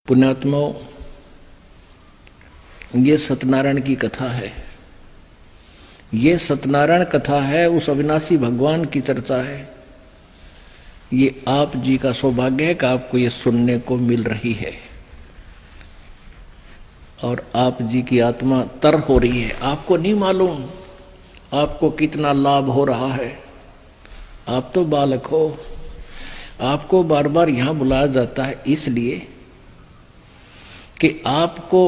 पुण्यात्माओं, ये सत्यनारायण की कथा है। ये सत्यनारायण कथा है, उस अविनाशी भगवान की चर्चा है। ये आप जी का सौभाग्य है कि आपको ये सुनने को मिल रही है और आप जी की आत्मा तर हो रही है। आपको नहीं मालूम आपको कितना लाभ हो रहा है। आप तो बालक हो। आपको बार बार यहां बुलाया जाता है इसलिए कि आपको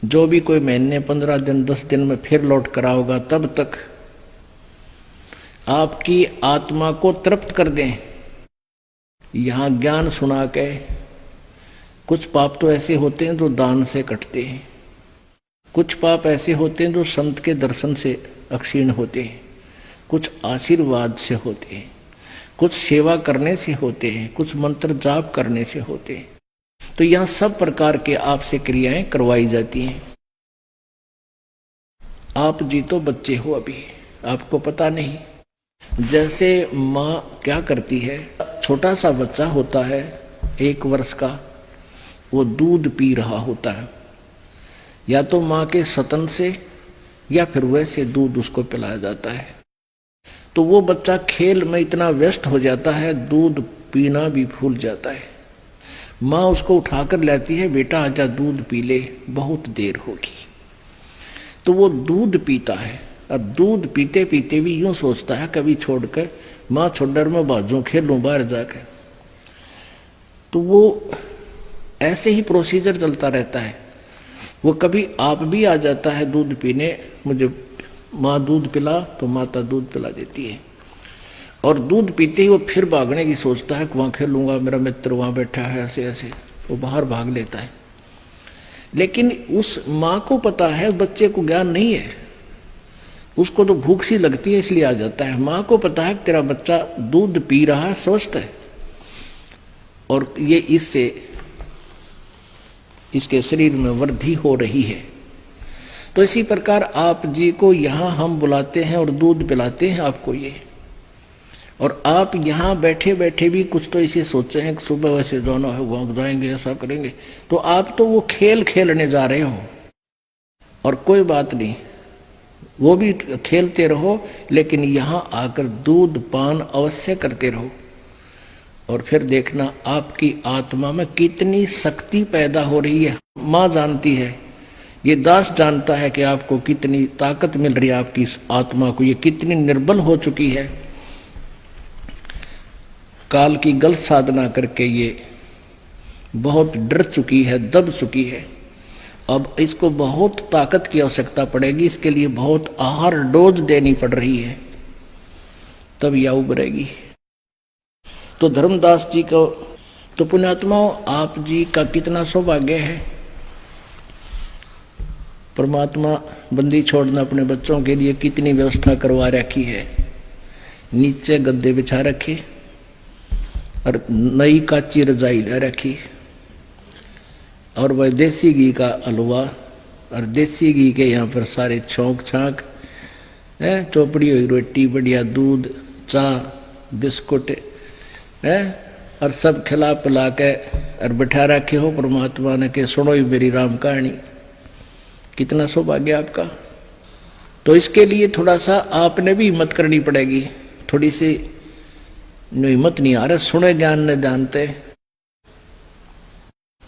जो भी कोई महीने 15 दिन 10 दिन में फिर लौट कर आओगा, तब तक आपकी आत्मा को तृप्त कर दें। यहां ज्ञान सुना के कुछ पाप तो ऐसे होते हैं जो दान से कटते हैं, कुछ पाप ऐसे होते हैं जो संत के दर्शन से अक्षीण होते हैं, कुछ आशीर्वाद से होते हैं, कुछ सेवा करने से होते हैं, कुछ मंत्र जाप करने से होते हैं। तो यहां सब प्रकार के आपसे क्रियाएं करवाई जाती हैं। आप जी तो बच्चे हो, अभी आपको पता नहीं। जैसे माँ क्या करती है, छोटा सा बच्चा होता है 1 वर्ष का, वो दूध पी रहा होता है, या तो माँ के स्तन से या फिर वैसे दूध उसको पिलाया जाता है। तो वो बच्चा खेल में इतना व्यस्त हो जाता है, दूध पीना भी भूल जाता है। माँ उसको उठाकर लाती है, बेटा आजा दूध पी ले, बहुत देर होगी। तो वो दूध पीता है और दूध पीते पीते भी यूं सोचता है कभी छोड़कर माँ छोड़कर मैं बाजू खेलूं बाहर जाकर। तो वो ऐसे ही प्रोसीजर चलता रहता है। वो कभी आप भी आ जाता है दूध पीने, मुझे माँ दूध पिला, तो माता दूध पिला देती है और दूध पीते ही वो फिर भागने की सोचता है कि वहां खेलूंगा, मेरा मित्र वहां बैठा है, ऐसे ऐसे वो बाहर भाग लेता है। लेकिन उस माँ को पता है, बच्चे को ज्ञान नहीं है, उसको तो भूख सी लगती है इसलिए आ जाता है। माँ को पता है कि तेरा बच्चा दूध पी रहा है, स्वस्थ है और ये इससे इसके शरीर में वृद्धि हो रही है। तो इसी प्रकार आप जी को यहां हम बुलाते हैं और दूध पिलाते हैं आपको ये। और आप यहां बैठे बैठे भी कुछ तो इसे सोचे हैं कि सुबह वैसे जाना है, वहां जाएंगे, ऐसा करेंगे। तो आप तो वो खेल खेलने जा रहे हो और कोई बात नहीं, वो भी खेलते रहो, लेकिन यहां आकर दूध पान अवश्य करते रहो। और फिर देखना आपकी आत्मा में कितनी शक्ति पैदा हो रही है। माँ जानती है, ये दास जानता है कि आपको कितनी ताकत मिल रही है, आपकी इस आत्मा को ये कितनी निर्बल हो चुकी है। काल की गलत साधना करके ये बहुत डर चुकी है, दब चुकी है। अब इसको बहुत ताकत की आवश्यकता पड़ेगी, इसके लिए बहुत आहार डोज देनी पड़ रही है, तब यह उभरेगी। तो धर्मदास जी को, तो पुण्यात्माओं आप जी का कितना सौभाग्य है। परमात्मा बंदी छोड़ना अपने बच्चों के लिए कितनी व्यवस्था करवा रखी है। नीचे गद्दे बिछा रखे और नई काची रजाई ले रखी और वह देसी घी का हलवा और देसी घी के यहाँ पर सारे छौंक छाँक है, चौपड़ी हुई रोटी, बढ़िया दूध, चाय, बिस्कुट है और सब खिला पिला के और बिठा रखे हो परमात्मा ने कि सुनो ही मेरी राम कहानी। कितना सौभाग्य आपका। तो इसके लिए थोड़ा सा आपने भी हिम्मत करनी पड़ेगी। थोड़ी सी हिम्मत नहीं आ रहा, सुने ज्ञान न जानते।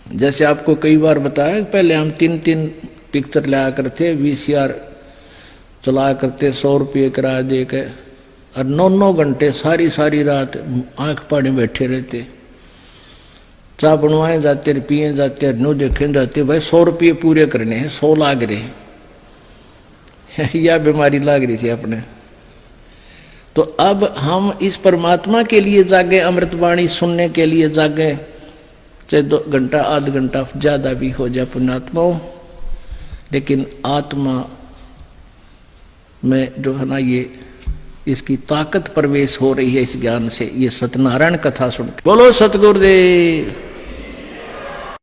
जैसे आपको कई बार बताया, पहले हम 3 पिक्चर लाया करते, VCR चलाया करते, 100 रुपये किराया दे के, और 9 घंटे सारी रात आंख पानी बैठे रहते, चाय बनवाए जाते, पिए जाते, नो देखे जाते। भाई 100 रुपये पूरे करने हैं, 100 लाग रहे या बीमारी लाग रही थी अपने। तो अब हम इस परमात्मा के लिए जागे, अमृतवाणी सुनने के लिए जागे, चाहे 2 घंटा आध घंटा ज्यादा भी हो जाए पुण्यात्माओं, लेकिन आत्मा में जो है ना ये इसकी ताकत प्रवेश हो रही है इस ज्ञान से। ये सत्यनारायण कथा सुन, बोलो सतगुरुदेव।